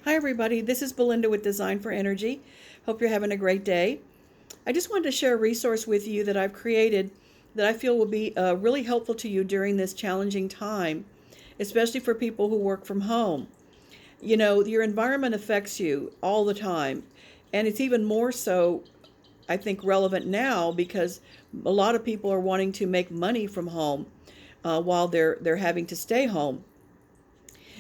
Hi, everybody. This is Belinda with Design for Energy. Hope you're having a great day. I just wanted to share a resource with you that I've created that I feel will be really helpful to you during this challenging time, especially for people who work from home. You know, your environment affects you all the time, and it's even more so, I think, relevant now because a lot of people are wanting to make money from home while they're having to stay home.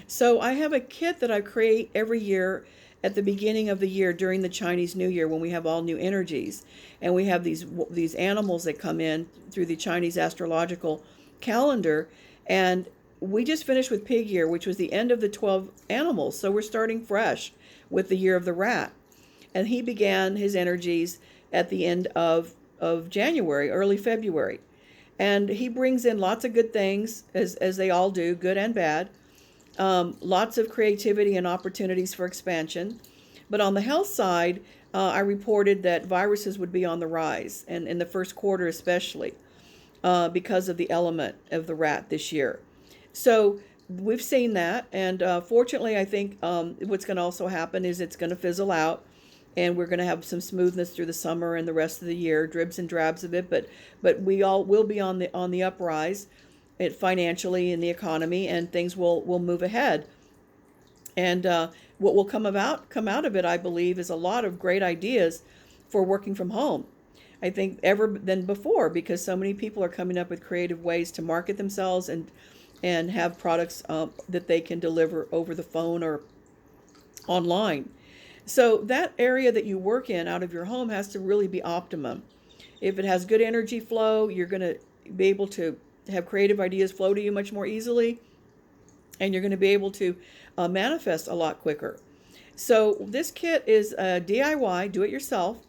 So I have a kit that I create every year at the beginning of the year during the Chinese New Year when we have all new energies, and we have these animals that come in through the Chinese astrological calendar, and we just finished with Pig Year, which was the end of the 12 animals. So we're starting fresh with the Year of the Rat, and he began his energies at the end of January, early February, and he brings in lots of good things as they all do, good and bad. Lots of creativity and opportunities for expansion. But on the health side, I reported that viruses would be on the rise, and in the first quarter especially, because of the element of the rat this year. So we've seen that, and fortunately, I think what's going to also happen is it's going to fizzle out, and we're going to have some smoothness through the summer and the rest of the year, dribs and drabs of it. But we all will be on the uprise, financially in the economy, and things will move ahead. And what will come out of it, I believe, is a lot of great ideas for working from home. I think ever than before, because so many people are coming up with creative ways to market themselves and have products that they can deliver over the phone or online. So that area that you work in out of your home has to really be optimum. If it has good energy flow, you're going to be able to have creative ideas flow to you much more easily, and you're going to be able to manifest a lot quicker. So this kit is a DIY, do it yourself,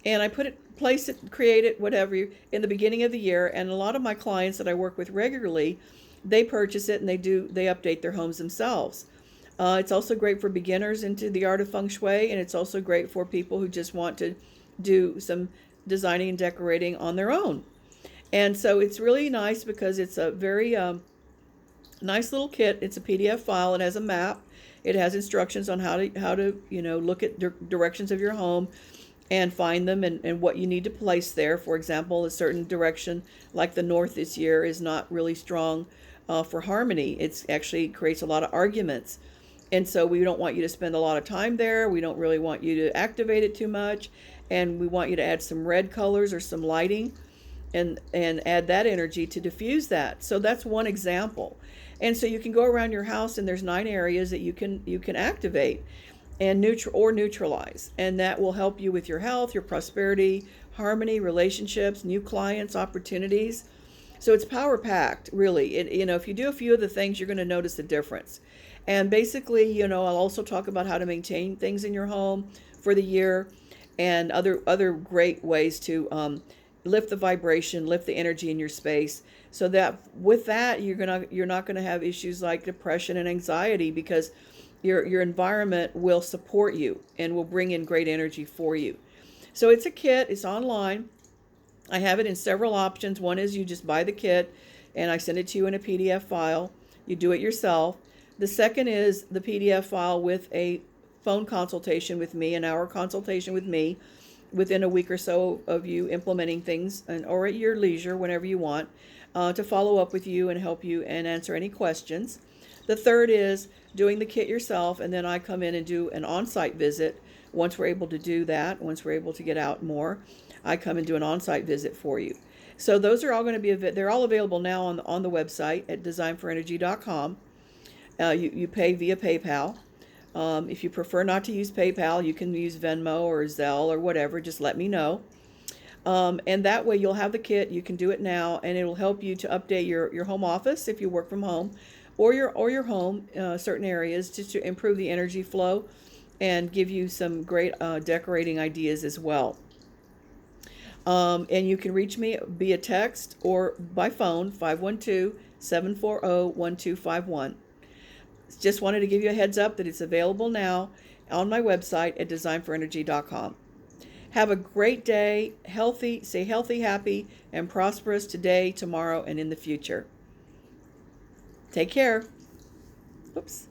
and I place it, create it, whatever, in the beginning of the year. And a lot of my clients that I work with regularly, they purchase it and they update their homes themselves. It's also great for beginners into the art of Feng Shui, and it's also great for people who just want to do some designing and decorating on their own. And so it's really nice because it's a very nice little kit. It's a PDF file. It has a map. It has instructions on how to look at directions of your home and find them, and what you need to place there. For example, a certain direction like the north this year is not really strong for harmony. It's actually creates a lot of arguments. And so we don't want you to spend a lot of time there. We don't really want you to activate it too much. And we want you to add some red colors or some lighting and add that energy to diffuse that. So that's one example. And so you can go around your house, and there's 9 areas that you can activate and neutralize. And that will help you with your health, your prosperity, harmony, relationships, new clients, opportunities. So it's power packed, really. If you do a few of the things, you're going to notice the difference. And basically, I'll also talk about how to maintain things in your home for the year, and other great ways to lift the vibration, lift the energy in your space, so that with that you're not gonna have issues like depression and anxiety, because your environment will support you and will bring in great energy for you. So it's a kit. It's online. I have it in several options. One is you just buy the kit and I send it to you in a PDF file. You do it yourself. The second is the PDF file with a phone consultation with me, an hour consultation with me, within a week or so of you implementing things, or at your leisure, whenever you want, to follow up with you and help you and answer any questions. The third is doing the kit yourself, and then I come in and do an on-site visit. Once we're able to do that, once we're able to get out more, I come and do an on-site visit for you. So those are all going to be, they're all available now on the website at designforenergy.com. You pay via PayPal. If you prefer not to use PayPal, you can use Venmo or Zelle or whatever. Just let me know. And that way you'll have the kit. You can do it now, and it'll help you to update your home office if you work from home, or your home, certain areas, just to improve the energy flow and give you some great decorating ideas as well. And you can reach me via text or by phone, 512-740-1251. Just wanted to give you a heads up that it's available now on my website at designforenergy.com. Have a great day, stay healthy, happy, and prosperous today, tomorrow, and in the future. Take care. Oops.